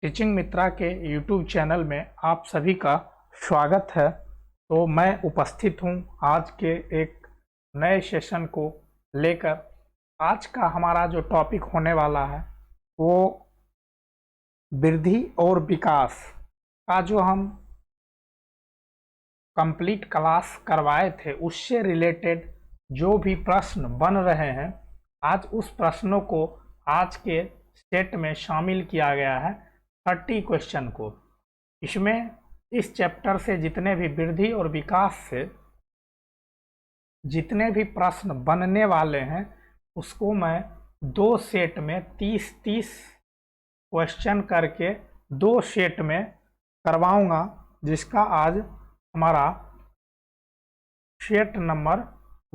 Teaching मित्रा के YouTube channel में आप सभी का स्वागत है। तो मैं उपस्थित हूं आज के एक नए सेशन को लेकर। आज का हमारा जो टॉपिक होने वाला है वो वृद्धि और विकास का जो हम कंप्लीट क्लास करवाए थे उससे रिलेटेड जो भी प्रश्न बन रहे हैं, आज उस प्रश्नों को आज के सेट में शामिल किया गया है 30 क्वेश्चन को। इसमें इस चैप्टर से जितने भी वृद्धि और विकास से जितने भी प्रश्न बनने वाले हैं उसको मैं दो सेट में 30-30 क्वेश्चन करके दो सेट में करवाऊंगा, जिसका आज हमारा सेट नंबर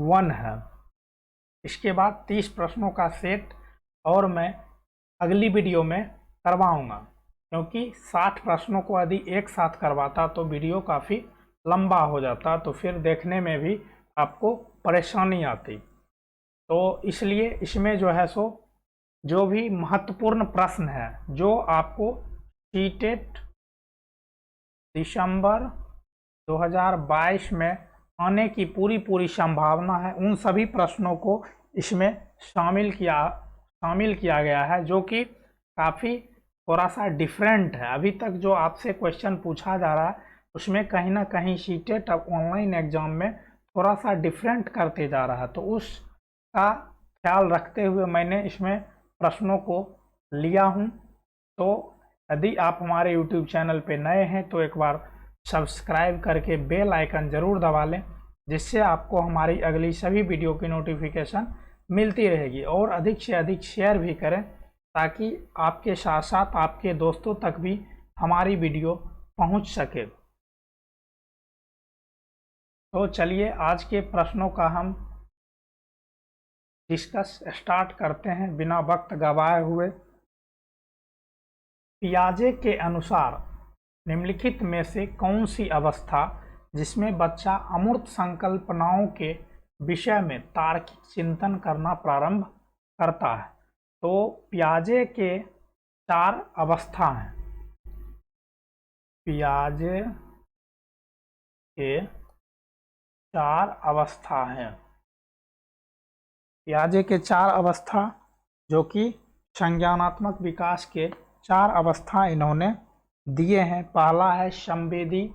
1 है। इसके बाद 30 प्रश्नों का सेट और मैं अगली वीडियो में करवाऊंगा, क्योंकि 60 प्रश्नों को यदि एक साथ करवाता तो वीडियो काफ़ी लंबा हो जाता, तो फिर देखने में भी आपको परेशानी आती। तो इसलिए इसमें जो है सो जो भी महत्वपूर्ण प्रश्न है जो आपको सीटेट दिसंबर 2022 में आने की पूरी संभावना है, उन सभी प्रश्नों को इसमें शामिल किया गया है, जो कि काफ़ी थोड़ा सा डिफरेंट है। अभी तक जो आपसे क्वेश्चन पूछा जा रहा है उसमें कहीं ना कहीं सीटेट अब ऑनलाइन एग्जाम में थोड़ा सा डिफरेंट करते जा रहा है, तो उसका ख्याल रखते हुए मैंने इसमें प्रश्नों को लिया हूं। तो यदि आप हमारे YouTube चैनल पे नए हैं तो एक बार सब्सक्राइब करके बेल आइकन ज़रूर दबा लें, जिससे आपको हमारी अगली सभी वीडियो की नोटिफिकेशन मिलती रहेगी। और अधिक से अधिक शेयर भी करें ताकि आपके साथ साथ आपके दोस्तों तक भी हमारी वीडियो पहुंच सके। तो चलिए आज के प्रश्नों का हम डिस्कस स्टार्ट करते हैं बिना वक्त गवाए हुए। पियाजे के अनुसार निम्नलिखित में से कौन सी अवस्था जिसमें बच्चा अमूर्त संकल्पनाओं के विषय में तार्किक चिंतन करना प्रारंभ करता है? तो पियाजे के 4 अवस्था हैं। पियाजे के 4 अवस्था हैं। पियाजे के 4 अवस्था जो कि संज्ञानात्मक विकास के 4 अवस्था इन्होंने दिए हैं। पहला है संवेदी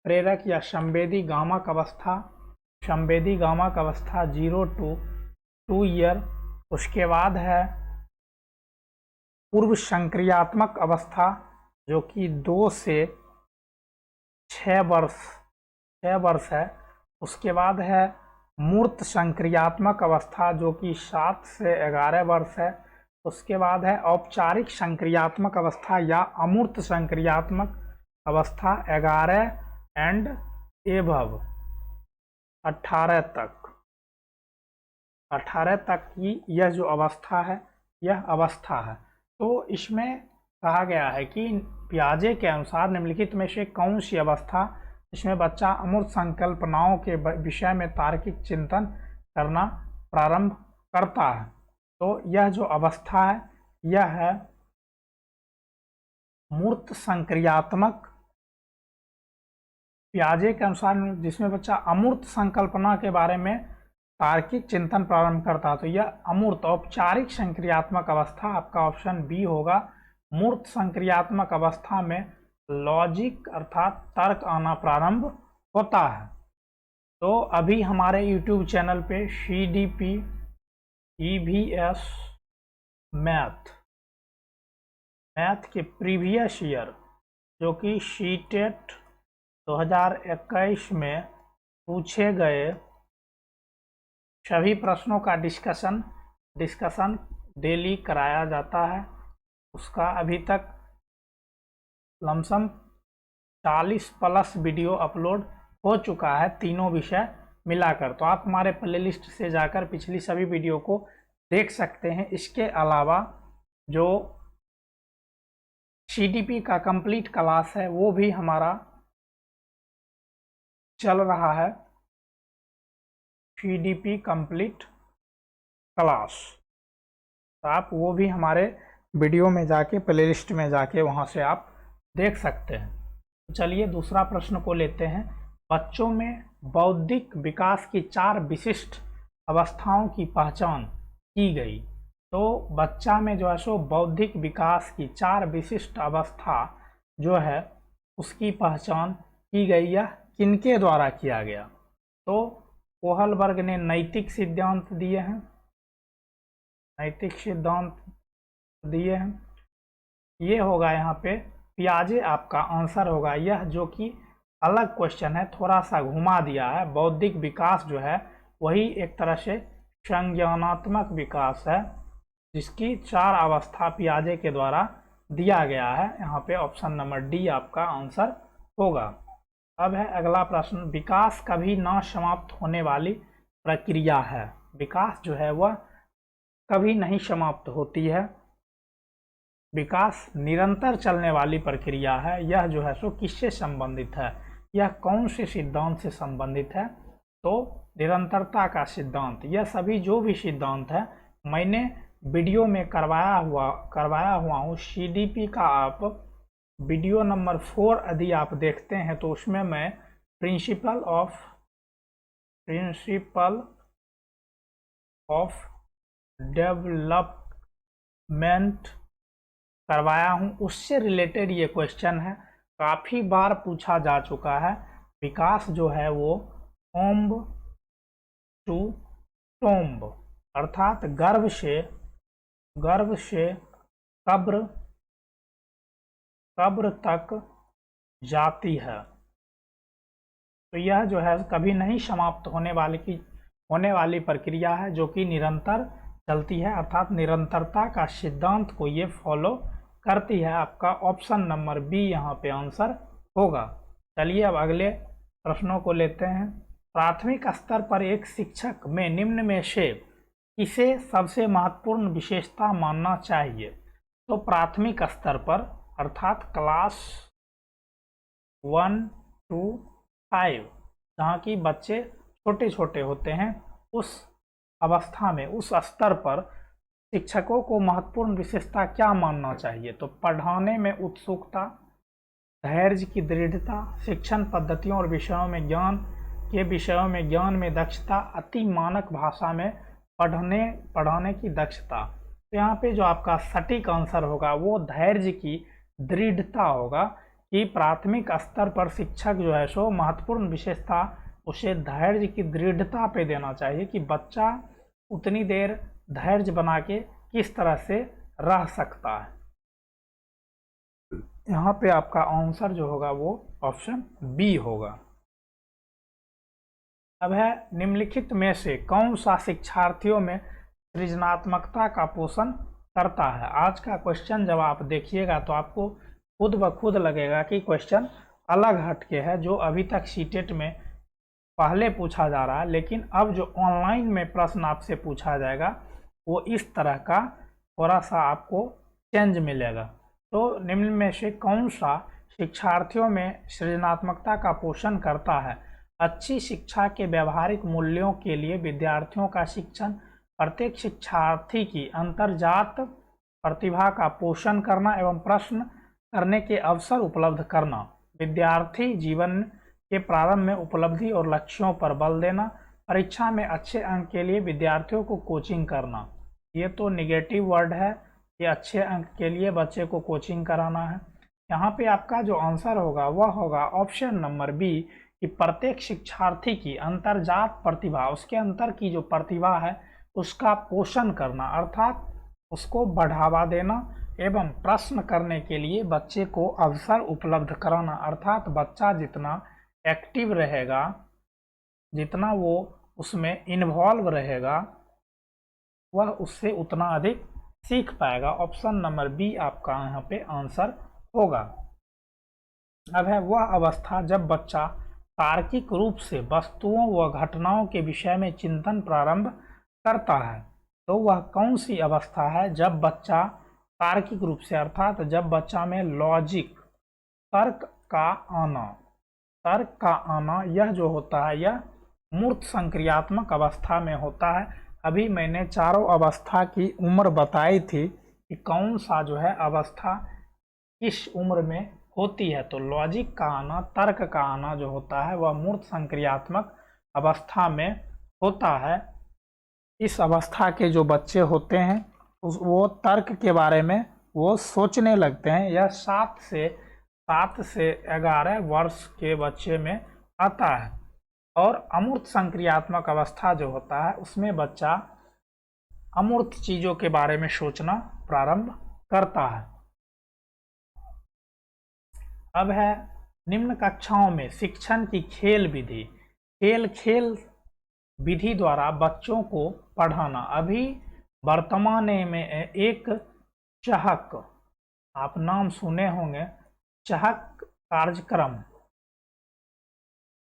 प्रेरक या संवेदी गामक अवस्था। संवेदी गामक अवस्था 0 to 2 ईयर। उसके बाद है पूर्व संक्रियात्मक अवस्था जो कि 2 से 6 वर्ष है। उसके बाद है मूर्त संक्रियात्मक अवस्था जो कि 7 से 11 वर्ष है। उसके बाद है औपचारिक संक्रियात्मक अवस्था या अमूर्त संक्रियात्मक अवस्था 11 एंड एबव 18 तक की यह जो अवस्था है यह अवस्था है। तो इसमें कहा गया है कि पियाजे के अनुसार निम्नलिखित में से कौन सी अवस्था इसमें बच्चा अमूर्त संकल्पनाओं के विषय में तार्किक चिंतन करना प्रारंभ करता है? तो यह जो अवस्था है यह है मूर्त संक्रियात्मक। पियाजे के अनुसार जिसमें बच्चा अमूर्त संकल्पना के बारे में तार्किक चिंतन प्रारंभ करता है, तो यह अमूर्त औपचारिक संक्रियात्मक अवस्था आपका ऑप्शन बी होगा। मूर्त संक्रियात्मक अवस्था में लॉजिक अर्थात तर्क आना प्रारंभ होता है। तो अभी हमारे YouTube चैनल पे CDP EVS मैथ के प्रीवियस ईयर जो कि सीटेट 2021 में पूछे गए सभी प्रश्नों का डिस्कशन डेली कराया जाता है। उसका अभी तक लमसम 40+ वीडियो अपलोड हो चुका है, तीनों विषय मिलाकर। तो आप हमारे प्लेलिस्ट से जाकर पिछली सभी वीडियो को देख सकते हैं। इसके अलावा जो CDP का कंप्लीट क्लास है वो भी हमारा चल रहा है, CDP कंप्लीट क्लास। तो आप वो भी हमारे वीडियो में जाके प्लेलिस्ट में जाके वहाँ से आप देख सकते हैं। तो चलिए दूसरा प्रश्न को लेते हैं। बच्चों में बौद्धिक विकास की 4 विशिष्ट अवस्थाओं की पहचान की गई। तो बच्चा में जो है सो बौद्धिक विकास की 4 विशिष्ट अवस्था जो है उसकी पहचान की गई, यह किनके द्वारा किया गया? तो कोहलबर्ग ने नैतिक सिद्धांत दिए हैं, नैतिक सिद्धांत दिए हैं। ये होगा यहाँ पे पियाजे आपका आंसर होगा यह, जो कि अलग क्वेश्चन है, थोड़ा सा घुमा दिया है। बौद्धिक विकास जो है वही एक तरह से संज्ञानात्मक विकास है, जिसकी 4 अवस्था पियाजे के द्वारा दिया गया है। यहाँ पे ऑप्शन नंबर डी आपका आंसर होगा। अब है अगला प्रश्न, विकास कभी ना समाप्त होने वाली प्रक्रिया है। विकास जो है वह कभी नहीं समाप्त होती है, विकास निरंतर चलने वाली प्रक्रिया है। यह जो है सो किससे संबंधित है, यह कौन से सिद्धांत से संबंधित है? तो निरंतरता का सिद्धांत। यह सभी जो भी सिद्धांत है मैंने वीडियो में करवाया हुआ हूँ। CDP का आप वीडियो नंबर 4 यदि आप देखते हैं तो उसमें मैं प्रिंसिपल ऑफ डेवलपमेंट करवाया हूँ, उससे रिलेटेड ये क्वेश्चन है, काफ़ी बार पूछा जा चुका है। विकास जो है वो ओम्ब टू टोम्ब, अर्थात गर्भ से कब्र तक जाती है। तो यह जो है कभी नहीं समाप्त होने वाली प्रक्रिया है, जो कि निरंतर चलती है, अर्थात निरंतरता का सिद्धांत को ये फॉलो करती है। आपका ऑप्शन नंबर बी यहाँ पे आंसर होगा। चलिए अब अगले प्रश्नों को लेते हैं। प्राथमिक स्तर पर एक शिक्षक में निम्न में से किसे सबसे महत्वपूर्ण विशेषता मानना चाहिए? तो प्राथमिक स्तर पर अर्थात क्लास 1 to 5, जहाँ की बच्चे छोटे छोटे होते हैं, उस अवस्था में, उस स्तर पर शिक्षकों को महत्वपूर्ण विशेषता क्या मानना चाहिए? तो पढ़ाने में उत्सुकता, धैर्य की दृढ़ता, शिक्षण पद्धतियों और विषयों में ज्ञान में दक्षता, अति मानक भाषा में पढ़ाने की दक्षता। तो यहाँ पे जो आपका सटीक आंसर होगा वो धैर्य की दृढ़ता होगा, कि प्राथमिक स्तर पर शिक्षक जो है सो महत्वपूर्ण विशेषता उसे धैर्य की दृढ़ता पे देना चाहिए, कि बच्चा उतनी देर धैर्य बना के किस तरह से रह सकता है। यहाँ पे आपका आंसर जो होगा वो ऑप्शन बी होगा। अब है निम्नलिखित में से कौन सा शिक्षार्थियों में सृजनात्मकता का पोषण करता है? आज का क्वेश्चन जब आप देखिएगा तो आपको खुद ब खुद लगेगा कि क्वेश्चन अलग हटके है, जो अभी तक सीटेट में पहले पूछा जा रहा है, लेकिन अब जो ऑनलाइन में प्रश्न आपसे पूछा जाएगा वो इस तरह का थोड़ा सा आपको चेंज मिलेगा। तो निम्न में से कौन सा शिक्षार्थियों में सृजनात्मकता का पोषण करता है? अच्छी शिक्षा के व्यवहारिक मूल्यों के लिए विद्यार्थियों का शिक्षण, प्रत्येक शिक्षार्थी की अंतर्जात प्रतिभा का पोषण करना एवं प्रश्न करने के अवसर उपलब्ध करना, विद्यार्थी जीवन के प्रारंभ में उपलब्धि और लक्ष्यों पर बल देना, परीक्षा में अच्छे अंक के लिए विद्यार्थियों को कोचिंग करना। ये तो निगेटिव वर्ड है, ये अच्छे अंक के लिए बच्चे को कोचिंग कराना है। यहाँ पे आपका जो आंसर होगा वह होगा ऑप्शन नंबर बी, कि प्रत्येक शिक्षार्थी की अंतर्जात प्रतिभा, उसके अंतर की जो प्रतिभा है उसका पोषण करना, अर्थात उसको बढ़ावा देना एवं प्रश्न करने के लिए बच्चे को अवसर उपलब्ध कराना। अर्थात बच्चा जितना एक्टिव रहेगा, जितना वो उसमें इन्वॉल्व रहेगा, वह उससे उतना अधिक सीख पाएगा। ऑप्शन नंबर बी आपका यहाँ पे आंसर होगा। अब है वह अवस्था जब बच्चा तार्किक रूप से वस्तुओं व घटनाओं के विषय में चिंतन प्रारंभ करता है। तो वह कौन सी अवस्था है जब बच्चा तार्किक रूप से, अर्थात जब बच्चा में लॉजिक, तर्क का आना, यह जो होता है यह मूर्त संक्रियात्मक अवस्था में होता है। अभी मैंने चारों अवस्था की उम्र बताई थी कि कौन सा जो है अवस्था किस उम्र में होती है। तो लॉजिक का आना, तर्क का आना जो होता है वह मूर्त संक्रियात्मक अवस्था में होता है। इस अवस्था के जो बच्चे होते हैं वो तर्क के बारे में वो सोचने लगते हैं। यह 7 से 11 वर्ष के बच्चे में आता है। और अमूर्त संक्रियात्मक अवस्था जो होता है उसमें बच्चा अमूर्त चीज़ों के बारे में सोचना प्रारंभ करता है। अब है निम्न कक्षाओं में शिक्षण की खेल विधि। खेल विधि द्वारा बच्चों को पढ़ाना। अभी वर्तमान में एक चहक, आप नाम सुने होंगे, चहक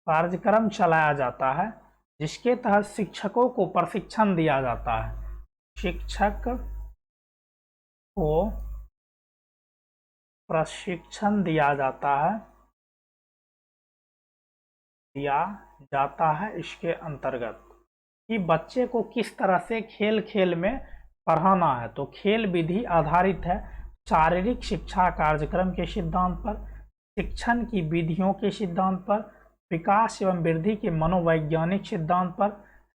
कार्यक्रम चलाया जाता है जिसके तहत शिक्षकों को प्रशिक्षण दिया जाता है। शिक्षक को प्रशिक्षण दिया जाता है इसके अंतर्गत कि बच्चे को किस तरह से खेल में पढ़ाना है। तो खेल विधि आधारित है शारीरिक शिक्षा कार्यक्रम के सिद्धांत पर, शिक्षण की विधियों के सिद्धांत पर, विकास एवं वृद्धि के मनोवैज्ञानिक सिद्धांत पर,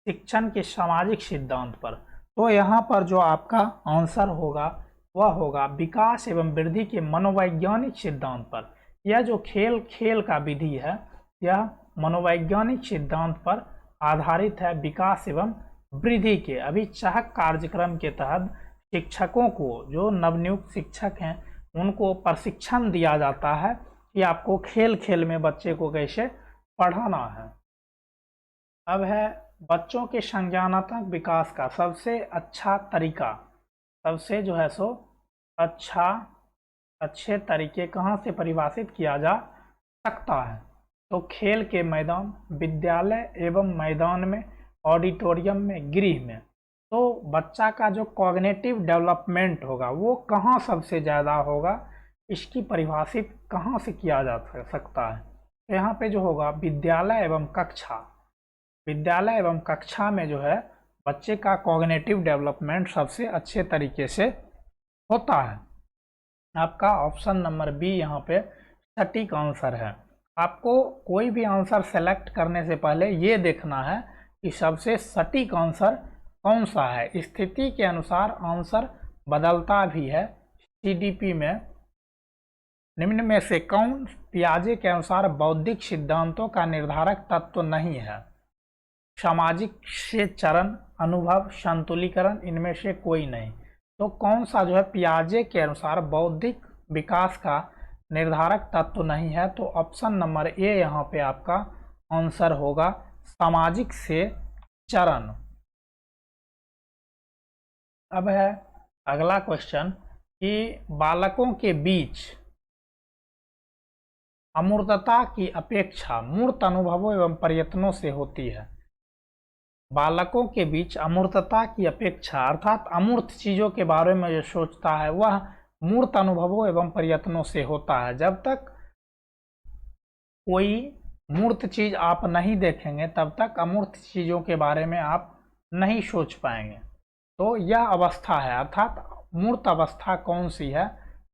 शिक्षण के सामाजिक सिद्धांत पर। तो यहाँ पर जो आपका आंसर होगा वह होगा विकास एवं वृद्धि के मनोवैज्ञानिक सिद्धांत पर। यह जो खेल का विधि है यह मनोवैज्ञानिक सिद्धांत पर आधारित है, विकास एवं वृद्धि के। अभी चहक कार्यक्रम के तहत शिक्षकों को, जो नवनियुक्त शिक्षक हैं, उनको प्रशिक्षण दिया जाता है कि आपको खेल में बच्चे को कैसे पढ़ाना है। अब है बच्चों के संज्ञानात्मक विकास का सबसे अच्छा तरीका, सबसे जो है सो अच्छे तरीके कहाँ से परिभाषित किया जा सकता है। तो खेल के मैदान, विद्यालय एवं मैदान में, ऑडिटोरियम में, गृह में। तो बच्चा का जो कॉग्निटिव डेवलपमेंट होगा वो कहाँ सबसे ज़्यादा होगा, इसकी परिभाषित कहाँ से किया जा सकता है। तो यहाँ पे जो होगा विद्यालय एवं कक्षा में जो है बच्चे का कॉग्निटिव डेवलपमेंट सबसे अच्छे तरीके से होता है। आपका ऑप्शन नंबर बी यहाँ पे सटीक आंसर है। आपको कोई भी आंसर सेलेक्ट करने से पहले ये देखना है कि सबसे सटीक आंसर कौन सा है। स्थिति के अनुसार आंसर बदलता भी है। सीडीपी में निम्न में से कौन पियाजे के अनुसार बौद्धिक सिद्धांतों का निर्धारक तत्व नहीं है। सामाजिक से चरण, अनुभव, संतुलीकरण, इनमें से कोई नहीं। तो कौन सा जो है पियाजे के अनुसार बौद्धिक विकास का निर्धारक तत्व नहीं है। तो ऑप्शन नंबर ए यहाँ पे आपका आंसर होगा, सामाजिक से चरण। अब है अगला क्वेश्चन कि बालकों के बीच अमूर्तता की अपेक्षा मूर्त अनुभवों एवं प्रयत्नों से होती है। बालकों के बीच अमूर्तता की अपेक्षा अर्थात अमूर्त चीज़ों के बारे में जो सोचता है वह मूर्त अनुभवों एवं प्रयत्नों से होता है। जब तक कोई मूर्त चीज़ आप नहीं देखेंगे तब तक अमूर्त चीज़ों के बारे में आप नहीं सोच पाएंगे। तो यह अवस्था है, अर्थात मूर्त अवस्था कौन सी है।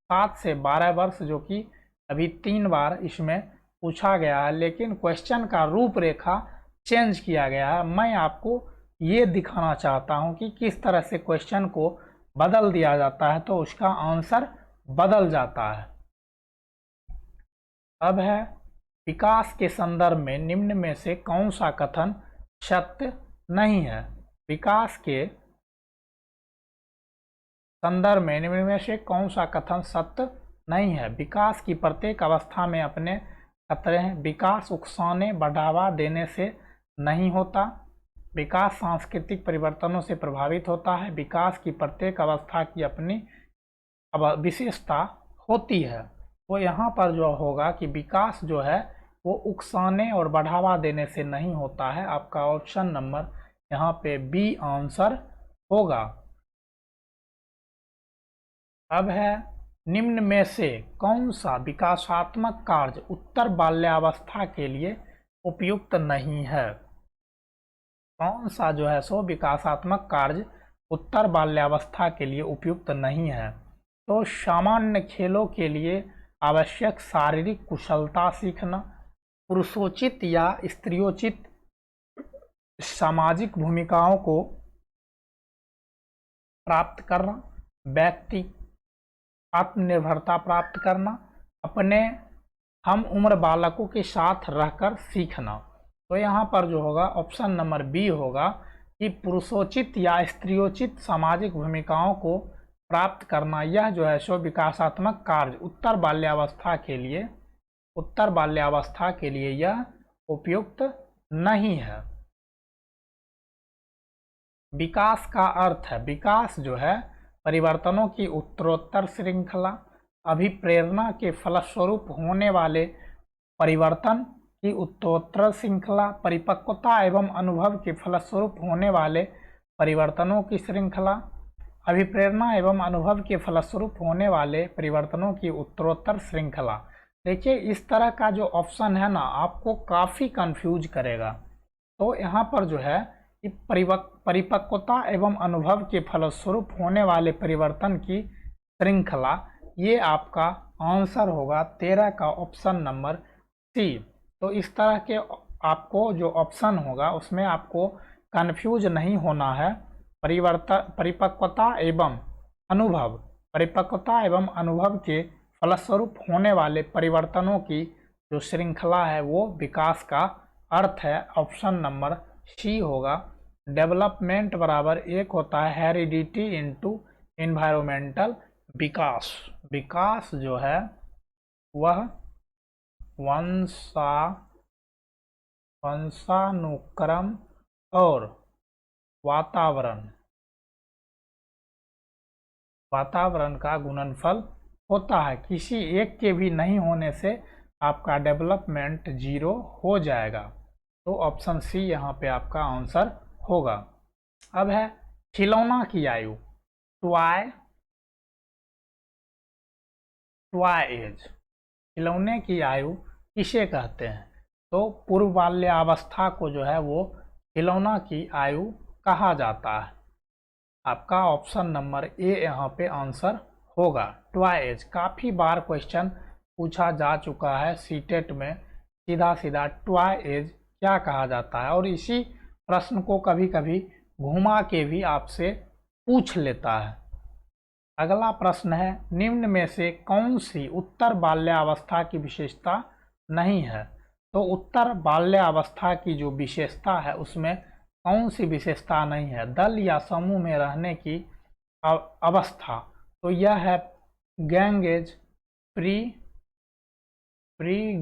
7 से 12 वर्ष, जो कि अभी 3 बार इसमें पूछा गया है, लेकिन क्वेश्चन का रूपरेखा चेंज किया गया है। मैं आपको ये दिखाना चाहता हूँ कि किस तरह से क्वेश्चन को बदल दिया जाता है तो उसका आंसर बदल जाता है। अब है विकास के संदर्भ में निम्न में से कौन सा कथन सत्य नहीं है। विकास के संदर्भ में निम्न में से कौन सा कथन सत्य नहीं है। विकास की प्रत्येक अवस्था में अपने खतरे हैं। विकास उकसाने बढ़ावा देने से नहीं होता। विकास सांस्कृतिक परिवर्तनों से प्रभावित होता है। विकास की प्रत्येक अवस्था की अपनी विशेषता होती है। तो यहाँ पर जो होगा कि विकास जो है वो उकसाने और बढ़ावा देने से नहीं होता है। आपका ऑप्शन नंबर यहाँ पे बी आंसर होगा। अब है निम्न में से कौन सा विकासात्मक कार्य उत्तर बाल्यावस्था के लिए उपयुक्त नहीं है। कौन सा जो है सो विकासात्मक कार्य उत्तर बाल्यावस्था के लिए उपयुक्त नहीं है। तो सामान्य खेलों के लिए आवश्यक शारीरिक कुशलता सीखना, पुरुषोचित या स्त्रियोचित सामाजिक भूमिकाओं को प्राप्त करना, व्यक्ति आत्मनिर्भरता प्राप्त करना, अपने हम उम्र बालकों के साथ रहकर सीखना। तो यहाँ पर जो होगा ऑप्शन नंबर बी होगा कि पुरुषोचित या स्त्रियोचित सामाजिक भूमिकाओं को प्राप्त करना, यह जो है सो विकासात्मक कार्य उत्तर बाल्यावस्था के लिए यह उपयुक्त नहीं है। विकास का अर्थ है, विकास जो है परिवर्तनों की उत्तरोत्तर श्रृंखला, अभिप्रेरणा के फलस्वरूप होने वाले परिवर्तन की उत्तरोत्तर श्रृंखला, परिपक्वता एवं अनुभव के फलस्वरूप होने वाले परिवर्तनों की श्रृंखला, अभिप्रेरणा एवं अनुभव के फलस्वरूप होने वाले परिवर्तनों की उत्तरोत्तर श्रृंखला। देखिए इस तरह का जो ऑप्शन है ना आपको काफ़ी कंफ्यूज करेगा। तो यहाँ पर जो है परिपक्वता एवं अनुभव के फलस्वरूप होने वाले परिवर्तन की श्रृंखला, ये आपका आंसर होगा 13 का ऑप्शन नंबर सी। तो इस तरह के आपको जो ऑप्शन होगा उसमें आपको कंफ्यूज नहीं होना है। परिपक्वता एवं अनुभव के फलस्वरूप होने वाले परिवर्तनों की जो श्रृंखला है वो विकास का अर्थ है। ऑप्शन नंबर सी होगा। डेवलपमेंट बराबर एक होता है हेरिडिटी इनटू एनवायरमेंटल विकास। विकास जो है वह वंशानुक्रम और वातावरण का गुणनफल होता है। किसी एक के भी नहीं होने से आपका डेवलपमेंट 0 हो जाएगा। तो ऑप्शन सी यहाँ पे आपका आंसर होगा। अब है खिलौना की आयु, टॉय एज। खिलौने की आयु किसे कहते हैं? तो पूर्व बाल्यावस्था को जो है वो खिलौना की आयु कहा जाता है। आपका ऑप्शन नंबर ए यहाँ पे आंसर होगा, टॉय एज। काफ़ी बार क्वेश्चन पूछा जा चुका है सीटेट में, सीधा सीधा टॉय एज क्या कहा जाता है, और इसी प्रश्न को कभी कभी घुमा के भी आपसे पूछ लेता है। अगला प्रश्न है, निम्न में से कौन सी उत्तर बाल्यावस्था की विशेषता नहीं है? तो उत्तर बाल्यावस्था की जो विशेषता है उसमें कौन सी विशेषता नहीं है? दल या समूह में रहने की अवस्था। तो यह है gang as, pre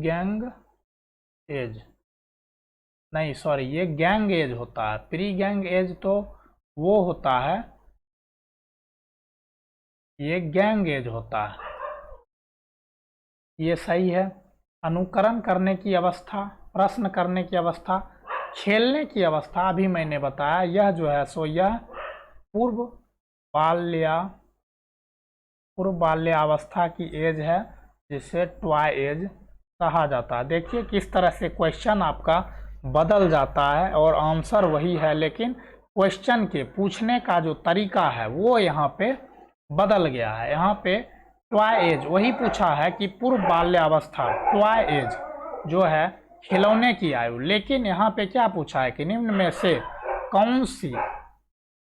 gang as, नहीं सॉरी, ये गैंग एज होता है। प्री गैंग एज तो वो होता है, ये गैंग एज होता है, ये सही है। अनुकरण करने की अवस्था, प्रश्न करने की अवस्था, खेलने की अवस्था अभी मैंने बताया, यह जो है सो यह पूर्व बाल्यावस्था की एज है, जिसे टॉय एज कहा जाता है। देखिए किस तरह से क्वेश्चन आपका बदल जाता है और आंसर वही है, लेकिन क्वेश्चन के पूछने का जो तरीका है वो यहाँ पे बदल गया है। यहाँ पे टॉय एज वही पूछा है कि पूर्व बाल्यावस्था, टॉय एज जो है खिलौने की आयु, लेकिन यहाँ पे क्या पूछा है कि निम्न में से कौन सी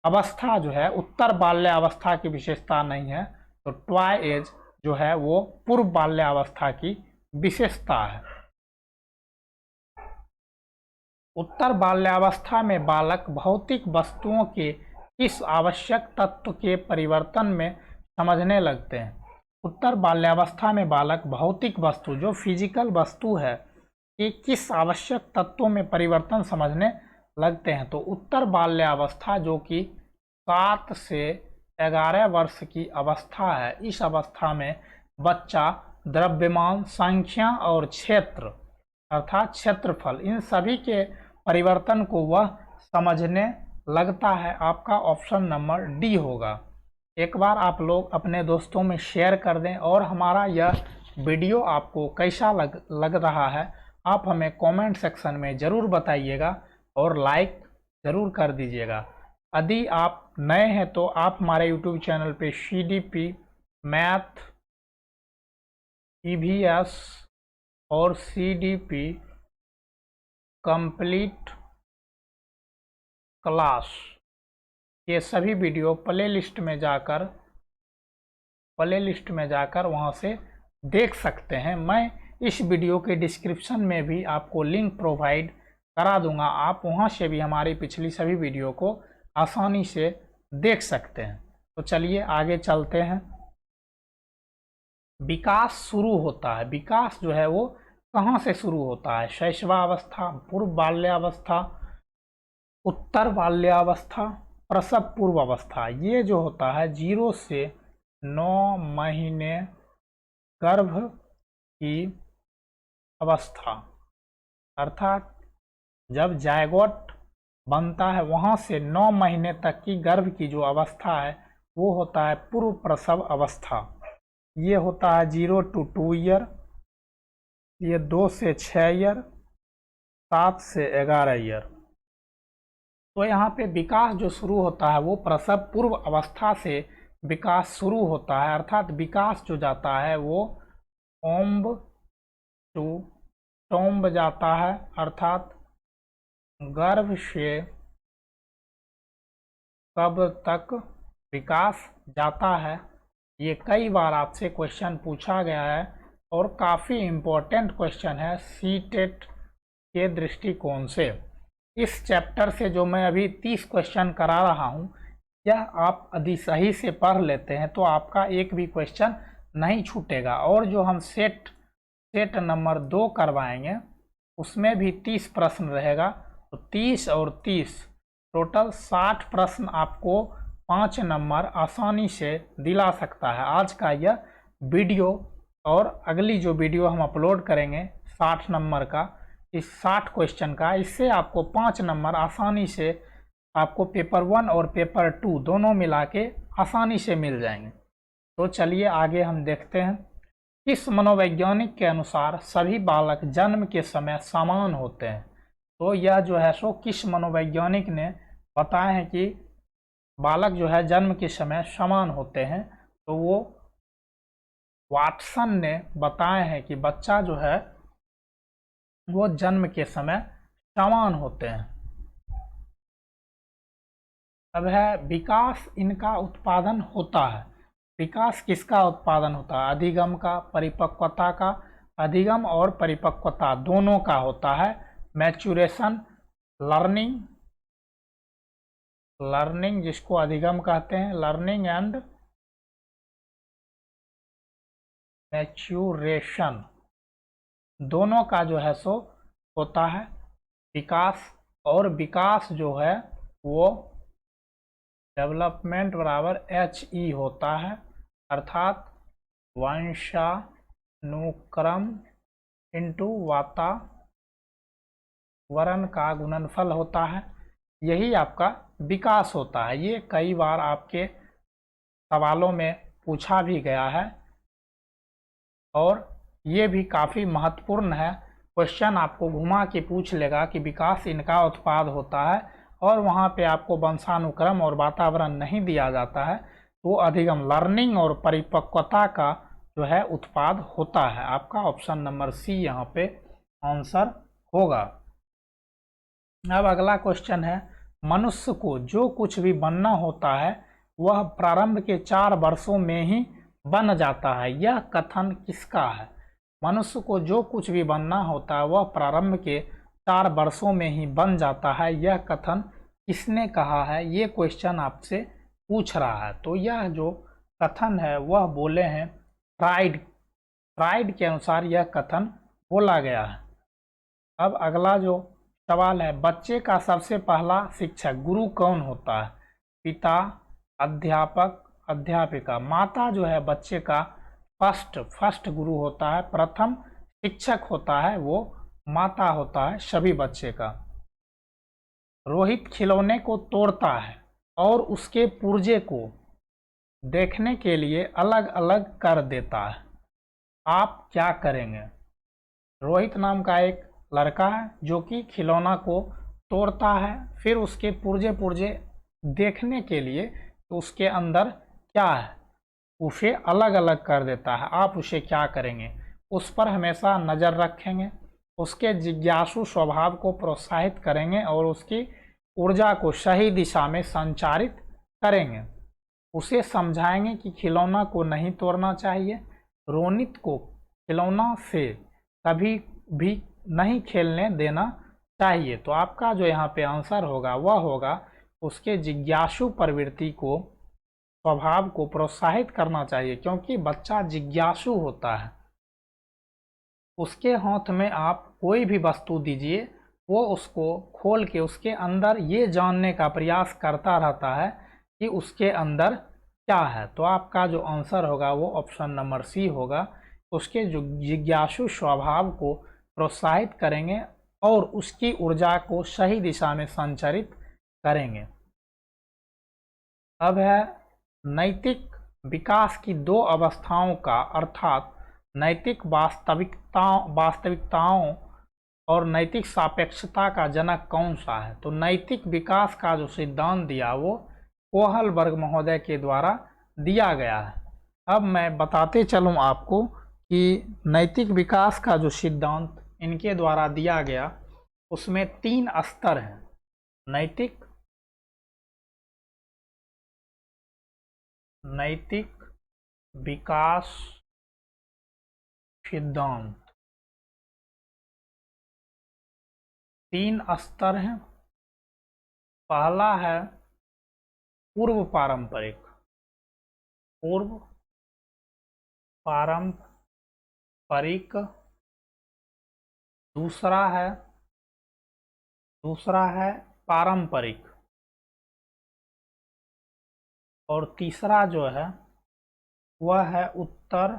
अवस्था जो है उत्तर बाल्यावस्था की विशेषता नहीं है? तो टॉय एज जो है वो पूर्व बाल्यावस्था की विशेषता है। उत्तर बाल्यावस्था में बालक भौतिक वस्तुओं के किस आवश्यक तत्व के परिवर्तन में समझने लगते हैं? उत्तर बाल्यावस्था में बालक भौतिक वस्तु, जो फिजिकल वस्तु है, कि किस आवश्यक तत्वों में परिवर्तन समझने लगते हैं? तो उत्तर बाल्यावस्था जो कि 7 से 11 वर्ष की अवस्था है, इस अवस्था में बच्चा द्रव्यमान, संख्या और क्षेत्र अर्थात क्षेत्रफल, इन सभी के परिवर्तन को वह समझने लगता है। आपका ऑप्शन नंबर डी होगा। एक बार आप लोग अपने दोस्तों में शेयर कर दें, और हमारा यह वीडियो आपको कैसा लग रहा है आप हमें कमेंट सेक्शन में ज़रूर बताइएगा और लाइक ज़रूर कर दीजिएगा। यदि आप नए हैं तो आप हमारे यूट्यूब चैनल पे CDP मैथ, EVS और CDP कंप्लीट क्लास ये सभी वीडियो प्ले लिस्ट में जाकर वहां से देख सकते हैं। मैं इस वीडियो के डिस्क्रिप्शन में भी आपको लिंक प्रोवाइड करा दूंगा, आप वहां से भी हमारी पिछली सभी वीडियो को आसानी से देख सकते हैं। तो चलिए आगे चलते हैं। विकास शुरू होता है, विकास जो है वो कहाँ से शुरू होता है? शैशवावस्था, पूर्व बाल्यावस्था, उत्तर बाल्यावस्था, प्रसव पूर्व अवस्था। ये जो होता है 0 से 9 महीने गर्भ की अवस्था, अर्थात जब जायगोट बनता है वहाँ से 9 महीने तक की गर्भ की जो अवस्था है वो होता है पूर्व प्रसव अवस्था। ये होता है 0 to 2 ईयर, ये 2 से 6 ईयर, 7 से 11 ईयर। तो यहाँ पे विकास जो शुरू होता है वो प्रसव पूर्व अवस्था से विकास शुरू होता है, अर्थात विकास जो जाता है वो ओम्ब टू टोम्ब जाता है, अर्थात गर्भ से कब तक विकास जाता है। ये कई बार आपसे क्वेश्चन पूछा गया है और काफ़ी इम्पोर्टेंट क्वेश्चन है सीटेट के दृष्टिकोण से। इस चैप्टर से जो मैं अभी 30 क्वेश्चन करा रहा हूँ, यह आप यदि सही से पढ़ लेते हैं तो आपका एक भी क्वेश्चन नहीं छूटेगा। और जो हम सेट नंबर 2 करवाएंगे उसमें भी 30 प्रश्न रहेगा, तो 30 और 30 टोटल 60 प्रश्न आपको 5 नंबर आसानी से दिला सकता है। आज का यह वीडियो और अगली जो वीडियो हम अपलोड करेंगे 60 नंबर का, इस 60 क्वेश्चन का, इससे आपको 5 नंबर आसानी से आपको पेपर 1 और पेपर 2 दोनों मिला के आसानी से मिल जाएंगे। तो चलिए आगे हम देखते हैं। किस मनोवैज्ञानिक के अनुसार सभी बालक जन्म के समय समान होते हैं? तो यह जो है सो किस मनोवैज्ञानिक ने बताया है कि बालक जो है जन्म के समय समान होते हैं? तो वो वाटसन ने बताया है कि बच्चा जो है वो जन्म के समय समान होते हैं। अब है विकास इनका उत्पादन होता है। विकास किसका उत्पादन होता है? अधिगम का, परिपक्वता का। अधिगम और परिपक्वता दोनों का होता है। मैच्यूरेशन, लर्निंग जिसको अधिगम कहते हैं, लर्निंग एंड मैच्यूरेशन दोनों का जो है सो होता है विकास। और विकास जो है वो डेवलपमेंट बराबर HE होता है, अर्थात वंशानुक्रम इंटू वातावरण का गुणनफल होता है। यही आपका विकास होता है। ये कई बार आपके सवालों में पूछा भी गया है और ये भी काफ़ी महत्वपूर्ण है। क्वेश्चन आपको घुमा के पूछ लेगा कि विकास इनका उत्पाद होता है और वहाँ पे आपको वंशानुक्रम और वातावरण नहीं दिया जाता है, तो अधिगम, लर्निंग और परिपक्वता का जो है उत्पाद होता है। आपका ऑप्शन नंबर C यहाँ पे आंसर होगा। अब अगला क्वेश्चन है, मनुष्य को जो कुछ भी बनना होता है वह प्रारंभ के 4 वर्षों में ही बन जाता है। यह कथन किसका है? मनुष्य को जो कुछ भी बनना होता है वह प्रारंभ के 4 वर्षों में ही बन जाता है। यह कथन किसने कहा है? ये क्वेश्चन आपसे पूछ रहा है। तो यह जो कथन है वह बोले हैं फ्राइड के अनुसार यह कथन बोला गया है। अब अगला जो सवाल है, बच्चे का सबसे पहला शिक्षक गुरु कौन होता है? पिता, अध्यापक, अध्यापिका। माता जो है बच्चे का फर्स्ट गुरु होता है, प्रथम शिक्षक होता है वो माता होता है सभी बच्चे का। रोहित खिलौने को तोड़ता है और उसके पुर्जे को देखने के लिए अलग अलग कर देता है, आप क्या करेंगे? रोहित नाम का एक लड़का है जो कि खिलौना को तोड़ता है, फिर उसके पुर्जे देखने के लिए तो उसके अंदर क्या है उसे अलग अलग कर देता है। आप उसे क्या करेंगे, उस पर हमेशा नज़र रखेंगे, उसके जिज्ञासु स्वभाव को प्रोत्साहित करेंगे और उसकी ऊर्जा को सही दिशा में संचारित करेंगे। उसे समझाएंगे कि खिलौना को नहीं तोड़ना चाहिए, रोनित को खिलौना से कभी भी नहीं खेलने देना चाहिए। तो आपका जो यहाँ पे आंसर होगा वह होगा उसके जिज्ञासु प्रवृत्ति को, स्वभाव को प्रोत्साहित करना चाहिए, क्योंकि बच्चा जिज्ञासु होता है। उसके हाथ में आप कोई भी वस्तु दीजिए, वो उसको खोल के उसके अंदर ये जानने का प्रयास करता रहता है कि उसके अंदर क्या है। तो आपका जो आंसर होगा वो ऑप्शन नंबर सी होगा। उसके जो जिज्ञासु स्वभाव को प्रोत्साहित करेंगे और उसकी ऊर्जा को सही दिशा में संचारित करेंगे। अब है नैतिक विकास की दो अवस्थाओं का, अर्थात नैतिक वास्तविकताओं और नैतिक सापेक्षता का जनक कौन सा है। तो नैतिक विकास का जो सिद्धांत दिया वो कोहलबर्ग महोदय के द्वारा दिया गया है। अब मैं बताते चलूँ आपको कि नैतिक विकास का जो सिद्धांत इनके द्वारा दिया गया उसमें 3 स्तर हैं। नैतिक विकास सिद्धांत 3 स्तर हैं। पहला है पूर्व पारंपरिक, दूसरा है पारंपरिक और तीसरा जो है वह है उत्तर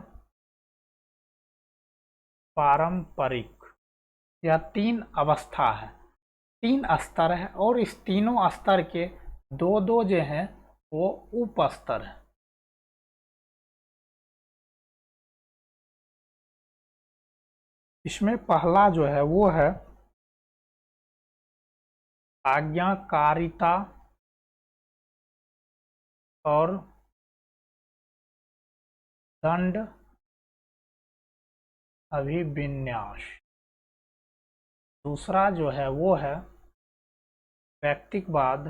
पारंपरिक। यह 3 अवस्था है, 3 स्तर है और इस तीनों स्तर के दो जो हैं वो उप स्तर है। इसमें पहला जो है वो है आज्ञाकारिता और दंड अभिविन्यास। दूसरा जो है वो है व्यक्तिकवाद,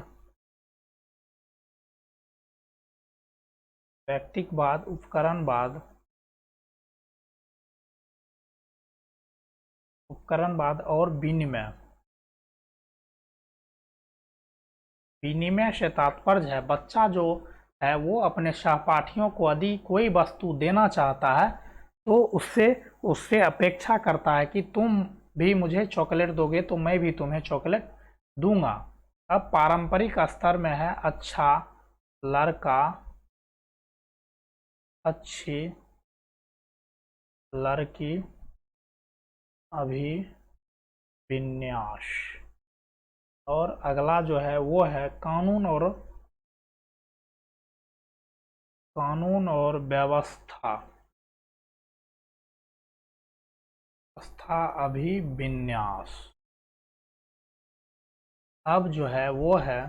उपकरणवाद और विनिमय से तात्पर्य है बच्चा जो है वो अपने सहपाठियों को यदि कोई वस्तु देना चाहता है तो उससे अपेक्षा करता है कि तुम भी मुझे चॉकलेट दोगे तो मैं भी तुम्हें चॉकलेट दूंगा। अब पारंपरिक स्तर में है अच्छा लड़का, अच्छी लड़की, अभिविन्यास। और अगला जो है वो है कानून और व्यवस्था अभिविन्यास। अब जो है वो है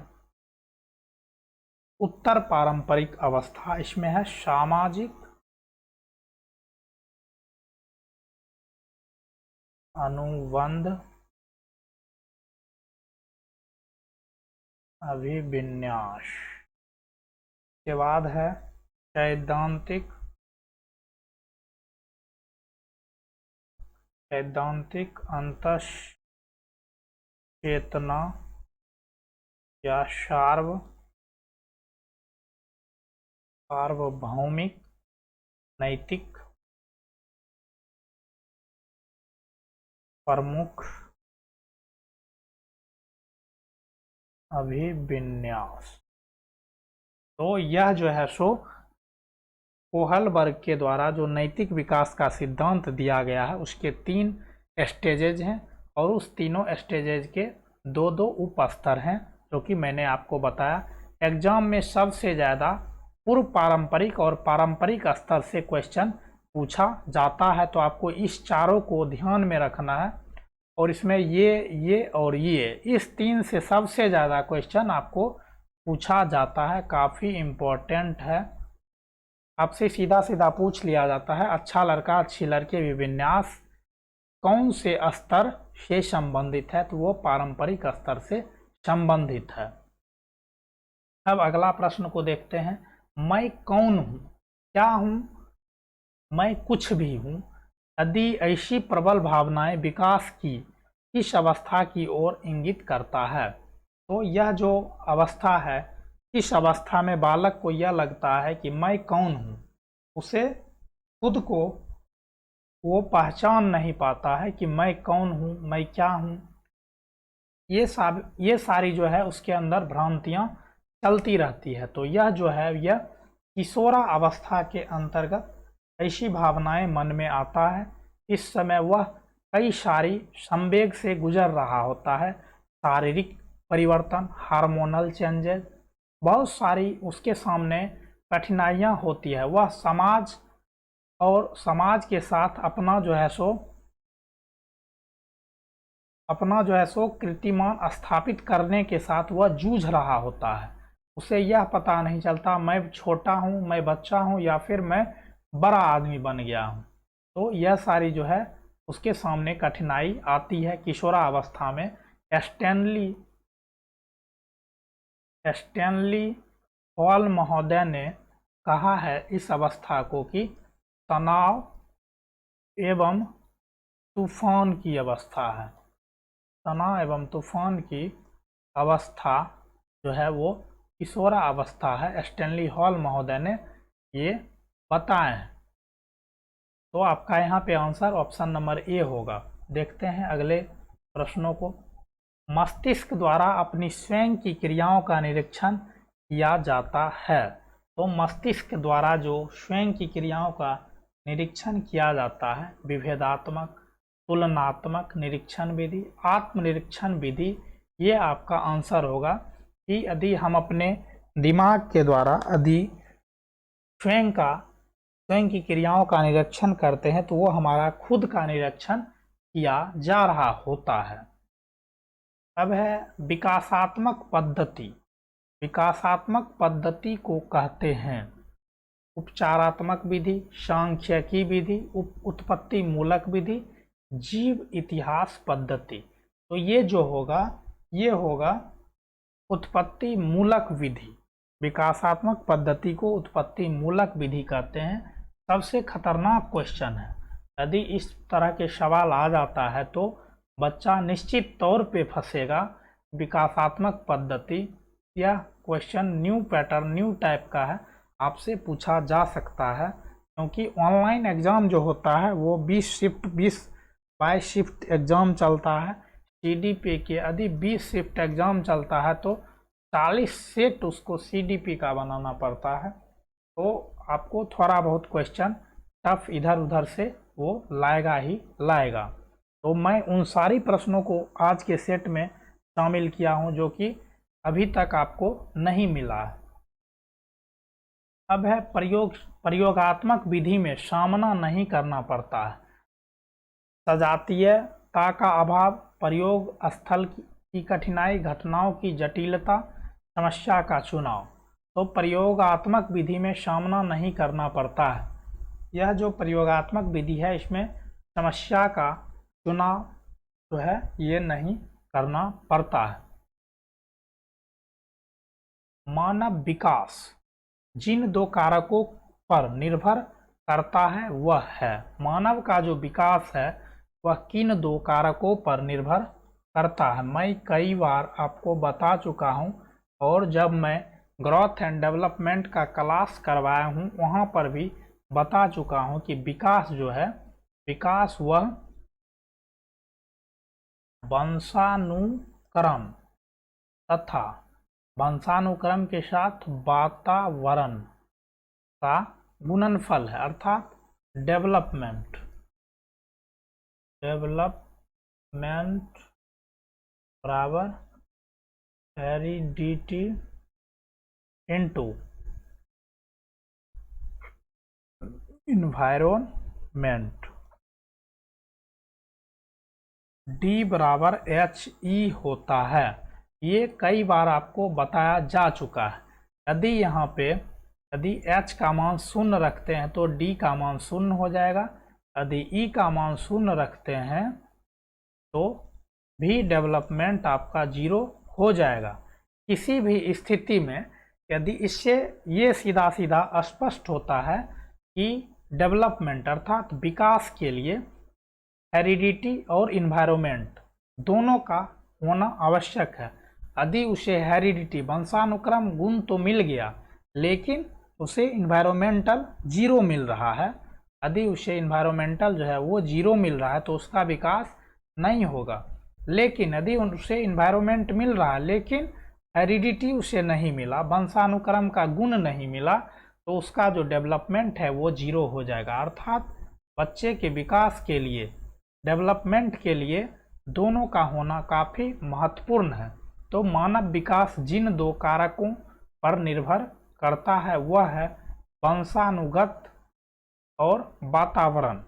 उत्तर पारंपरिक अवस्था। इसमें है सामाजिक अनुबंध अभिविन्यास। के बाद है सैद्धांतिक अंतःचेतना या सार्वभौमिक नैतिक प्रमुख अभिविन्यास। तो यह जो है सो कोहलबर्ग के द्वारा जो नैतिक विकास का सिद्धांत दिया गया है उसके 3 स्टेजेज हैं और उस तीनों स्टेजेज के दो उप स्तर हैं जो कि मैंने आपको बताया। एग्जाम में सबसे ज़्यादा पूर्व पारंपरिक और पारंपरिक स्तर से क्वेश्चन पूछा जाता है, तो आपको इस चारों को ध्यान में रखना है। और इसमें ये और ये इस 3 से सबसे ज़्यादा क्वेश्चन आपको पूछा जाता है, काफ़ी इम्पोर्टेंट है। आपसे सीधा सीधा पूछ लिया जाता है, अच्छा लड़का अच्छी लड़की विन्यास कौन से स्तर से संबंधित है, तो वो पारंपरिक स्तर से संबंधित है। अब अगला प्रश्न को देखते हैं, मैं कौन हूँ, क्या हूँ, मैं कुछ भी हूँ यदि ऐसी प्रबल भावनाएं विकास की इस अवस्था की ओर इंगित करता है। तो यह जो अवस्था है, इस अवस्था में बालक को यह लगता है कि मैं कौन हूँ, उसे खुद को वो पहचान नहीं पाता है कि मैं कौन हूँ, मैं क्या हूँ। ये सारी जो है उसके अंदर भ्रांतियाँ चलती रहती है। तो यह जो है यह किशोरा अवस्था के अंतर्गत ऐसी भावनाएं मन में आता है। इस समय वह कई सारी संवेग से गुजर रहा होता है, शारीरिक परिवर्तन, हार्मोनल चेंजेस, बहुत सारी उसके सामने कठिनाइयाँ होती है। वह समाज और समाज के साथ अपना जो है सो कीर्तिमान स्थापित करने के साथ वह जूझ रहा होता है। उसे यह पता नहीं चलता मैं छोटा हूँ, मैं बच्चा हूँ, या फिर मैं बड़ा आदमी बन गया हूँ। तो यह सारी जो है उसके सामने कठिनाई आती है किशोरा अवस्था में। स्टैनली हॉल महोदय ने कहा है इस अवस्था को कि तनाव एवं तूफान की अवस्था है। तनाव एवं तूफान की अवस्था जो है वो किशोरा अवस्था है, स्टैनली हॉल महोदय ने ये बताए हैं। तो आपका यहाँ पे आंसर ऑप्शन नंबर ए होगा। देखते हैं अगले प्रश्नों को। मस्तिष्क द्वारा अपनी स्वयं की क्रियाओं का निरीक्षण किया जाता है। तो मस्तिष्क द्वारा जो स्वयं की क्रियाओं का निरीक्षण किया जाता है, विभेदात्मक, तुलनात्मक निरीक्षण विधि, आत्मनिरीक्षण विधि, ये आपका आंसर होगा कि यदि हम अपने दिमाग के द्वारा यदि स्वयं की क्रियाओं का निरीक्षण करते हैं तो वो हमारा खुद का निरीक्षण किया जा रहा होता है। अब है विकासात्मक पद्धति। विकासात्मक पद्धति को कहते हैं उपचारात्मक विधि, सांख्यिकी विधि, उत्पत्ति मूलक विधि, जीव इतिहास पद्धति। तो ये जो होगा ये होगा उत्पत्ति मूलक विधि। विकासात्मक पद्धति को उत्पत्ति मूलक विधि कहते हैं। सबसे खतरनाक क्वेश्चन है, यदि इस तरह के सवाल आ जाता है तो बच्चा निश्चित तौर पे फंसेगा। विकासात्मक पद्धति, यह question new pattern, new type का है, आपसे पूछा जा सकता है। क्योंकि ऑनलाइन एग्ज़ाम जो होता है वो 20 बाई शिफ्ट एग्ज़ाम चलता है। CDP के यदि 20 शिफ्ट एग्ज़ाम चलता है तो 40 सेट उसको CDP का बनाना पड़ता है। तो आपको थोड़ा बहुत क्वेश्चन टफ इधर उधर से वो लाएगा ही लाएगा। तो मैं उन सारी प्रश्नों को आज के सेट में शामिल किया हूं जो कि अभी तक आपको नहीं मिला है। अब है प्रयोगात्मक विधि में सामना नहीं करना पड़ता है। सजातीयता का अभाव, प्रयोग स्थल की कठिनाई, घटनाओं की जटिलता, समस्या का चुनाव। तो प्रयोगात्मक विधि में सामना नहीं करना पड़ता है। यह जो प्रयोगात्मक विधि है इसमें समस्या का चुनाव जो है ये नहीं करना पड़ता है। मानव विकास जिन दो कारकों पर निर्भर करता है वह है, मानव का जो विकास है वह किन दो कारकों पर निर्भर करता है। मैं कई बार आपको बता चुका हूं और जब मैं ग्रोथ एंड डेवलपमेंट का क्लास करवाया हूं वहां पर भी बता चुका हूं कि विकास जो है, विकास वह वंशानुक्रम तथा वंशानुक्रम के साथ वातावरण का गुणनफल है, अर्थात डेवलपमेंट बराबर हेरिडिटी इनटू इन्वायरमेंट। D बराबर HE होता है। ये कई बार आपको बताया जा चुका है। यदि यहाँ पे यदि h का मान 0 रखते हैं तो d का मान 0 हो जाएगा। यदि e का मान 0 रखते हैं तो भी डेवलपमेंट आपका 0 हो जाएगा। किसी भी स्थिति में यदि इससे ये सीधा सीधा स्पष्ट होता है कि डेवलपमेंट अर्थात विकास के लिए हेरिडिटी और इन्वायरमेंट दोनों का होना आवश्यक है। यदि उसे हेरिडिटी वंशानुक्रम गुण तो मिल गया लेकिन उसे इन्वायरमेंटल 0 मिल रहा है, यदि उसे इन्वायरमेंटल जो है वो 0 मिल रहा है तो उसका विकास नहीं होगा। लेकिन यदि उसे इन्वायरमेंट मिल रहा है लेकिन हेरिडिटी उसे नहीं मिला, वंशानुक्रम का गुण नहीं मिला, तो उसका जो डेवलपमेंट है वो 0 हो जाएगा। अर्थात बच्चे के विकास के लिए, डेवलपमेंट के लिए दोनों का होना काफ़ी महत्वपूर्ण है। तो मानव विकास जिन दो कारकों पर निर्भर करता है वह है वंशानुगत और वातावरण।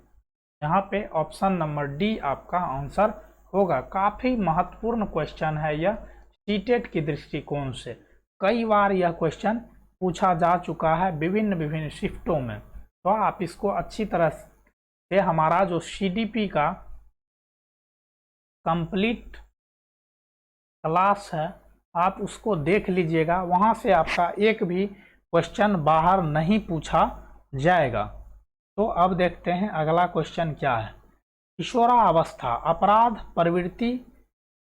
यहाँ पे ऑप्शन नंबर डी आपका आंसर होगा। काफ़ी महत्वपूर्ण क्वेश्चन है यह सीटेट की दृष्टिकोण से। कई बार यह क्वेश्चन पूछा जा चुका है विभिन्न शिफ्टों में, तो आप इसको अच्छी तरह से हमारा जो सीडीपी का कंप्लीट क्लास है आप उसको देख लीजिएगा, वहाँ से आपका एक भी क्वेश्चन बाहर नहीं पूछा जाएगा। तो अब देखते हैं अगला क्वेश्चन क्या है। किशोरावस्था अपराध प्रवृत्ति,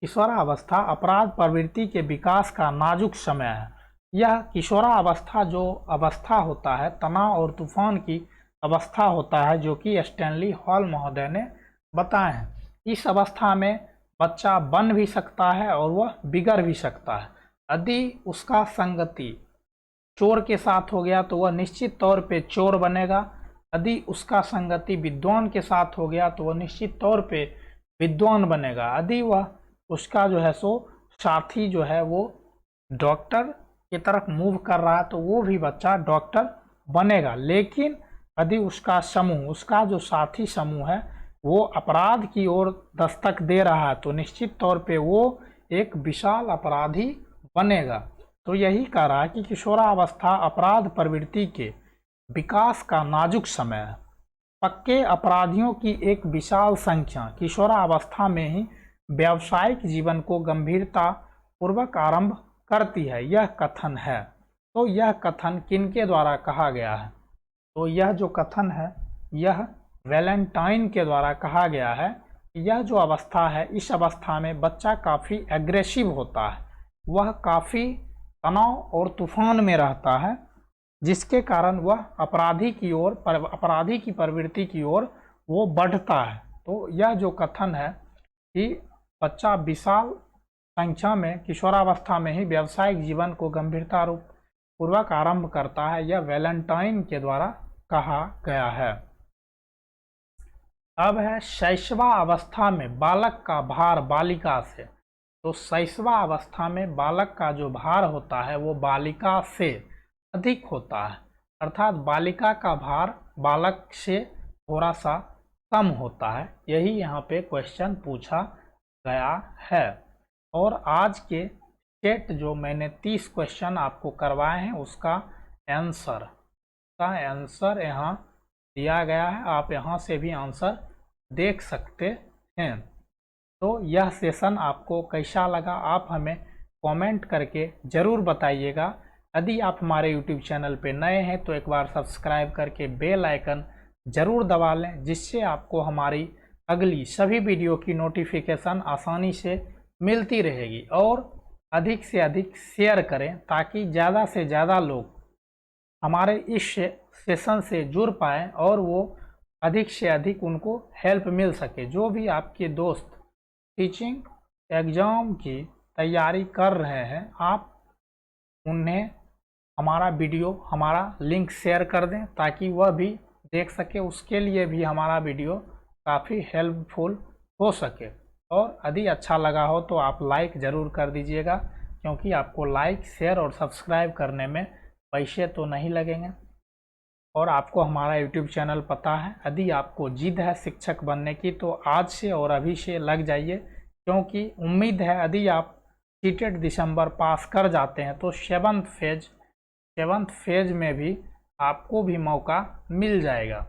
किशोरावस्था अपराध प्रवृत्ति के विकास का नाजुक समय है। यह किशोरावस्था जो अवस्था होता है तनाव और तूफान की अवस्था होता है, जो कि स्टैनली हॉल महोदय ने बताए हैं। इस अवस्था में बच्चा बन भी सकता है और वह बिगड़ भी सकता है। यदि उसका संगति चोर के साथ हो गया तो वह निश्चित तौर पे चोर बनेगा। यदि उसका संगति विद्वान के साथ हो गया तो वह निश्चित तौर पे विद्वान बनेगा। यदि वह उसका जो है सो साथी जो है वो डॉक्टर की तरफ मूव कर रहा है तो वो भी बच्चा डॉक्टर बनेगा। लेकिन यदि उसका समूह, उसका जो साथी समूह है वो अपराध की ओर दस्तक दे रहा है तो निश्चित तौर पे वो एक विशाल अपराधी बनेगा। तो यही कह रहा है कि किशोरावस्था अपराध प्रवृत्ति के विकास का नाजुक समय है। पक्के अपराधियों की एक विशाल संख्या किशोरावस्था में ही व्यावसायिक जीवन को गंभीरता पूर्वक आरंभ करती है, यह कथन है। तो यह कथन किनके द्वारा कहा गया है? तो यह जो कथन है यह वैलेंटाइन के द्वारा कहा गया है। यह जो अवस्था है इस अवस्था में बच्चा काफ़ी एग्रेसिव होता है, वह काफ़ी तनाव और तूफान में रहता है, जिसके कारण वह अपराधी की प्रवृत्ति की ओर वो बढ़ता है। तो यह जो कथन है कि बच्चा विशाल संख्या में किशोरावस्था में ही व्यावसायिक जीवन को गंभीरता पूर्वक आरंभ करता है, यह वैलेंटाइन के द्वारा कहा गया है। अब है शैशवा अवस्था में बालक का भार बालिका से। तो शैशवा अवस्था में बालक का जो भार होता है वो बालिका से अधिक होता है, अर्थात बालिका का भार बालक से थोड़ा सा कम होता है। यही यहाँ पे क्वेश्चन पूछा गया है। और आज के सेट जो मैंने 30 क्वेश्चन आपको करवाए हैं उसका आंसर यहाँ दिया गया है, आप यहाँ से भी आंसर देख सकते हैं। तो यह सेशन आपको कैसा लगा आप हमें कमेंट करके ज़रूर बताइएगा। यदि आप हमारे YouTube चैनल पे नए हैं तो एक बार सब्सक्राइब करके बेल आइकन ज़रूर दबा लें, जिससे आपको हमारी अगली सभी वीडियो की नोटिफिकेशन आसानी से मिलती रहेगी। और अधिक से अधिक शेयर करें ताकि ज़्यादा से ज़्यादा लोग हमारे इस सेशन से जुड़ पाएँ और वो अधिक से अधिक उनको हेल्प मिल सके। जो भी आपके दोस्त टीचिंग एग्ज़ाम की तैयारी कर रहे हैं आप उन्हें हमारा वीडियो, हमारा लिंक शेयर कर दें ताकि वह भी देख सके, उसके लिए भी हमारा वीडियो काफ़ी हेल्पफुल हो सके। और यदि अच्छा लगा हो तो आप लाइक ज़रूर कर दीजिएगा, क्योंकि आपको लाइक, शेयर और सब्सक्राइब करने में पैसे तो नहीं लगेंगे। और आपको हमारा YouTube चैनल पता है, यदि आपको जिद है शिक्षक बनने की तो आज से और अभी से लग जाइए, क्योंकि उम्मीद है यदि आप सीटेट दिसंबर पास कर जाते हैं तो सेवन्थ फेज में भी आपको भी मौका मिल जाएगा।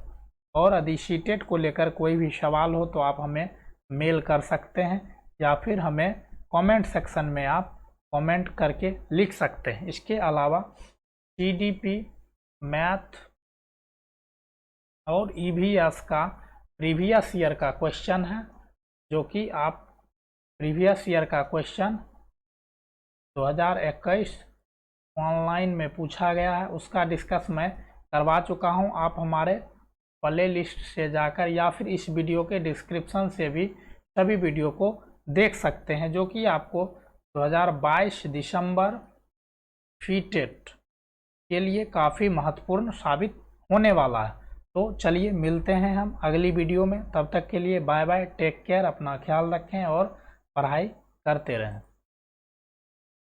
और यदि सीटेट को लेकर कोई भी सवाल हो तो आप हमें मेल कर सकते हैं या फिर हमें कमेंट सेक्शन में आप कमेंट करके लिख सकते हैं। इसके अलावा सीडीपी मैथ और ईवीएस का प्रीवियस ईयर का क्वेश्चन है, जो कि आप प्रीवियस ईयर का क्वेश्चन 2021 ऑनलाइन में पूछा गया है, उसका डिस्कस मैं करवा चुका हूं। आप हमारे प्ले लिस्ट से जाकर या फिर इस वीडियो के डिस्क्रिप्शन से भी सभी वीडियो को देख सकते हैं, जो कि आपको 2022 दिसंबर सीटेट के लिए काफ़ी महत्वपूर्ण साबित होने वाला है। तो चलिए मिलते हैं हम अगली वीडियो में, तब तक के लिए बाय बाय, टेक केयर, अपना ख्याल रखें और पढ़ाई करते रहें।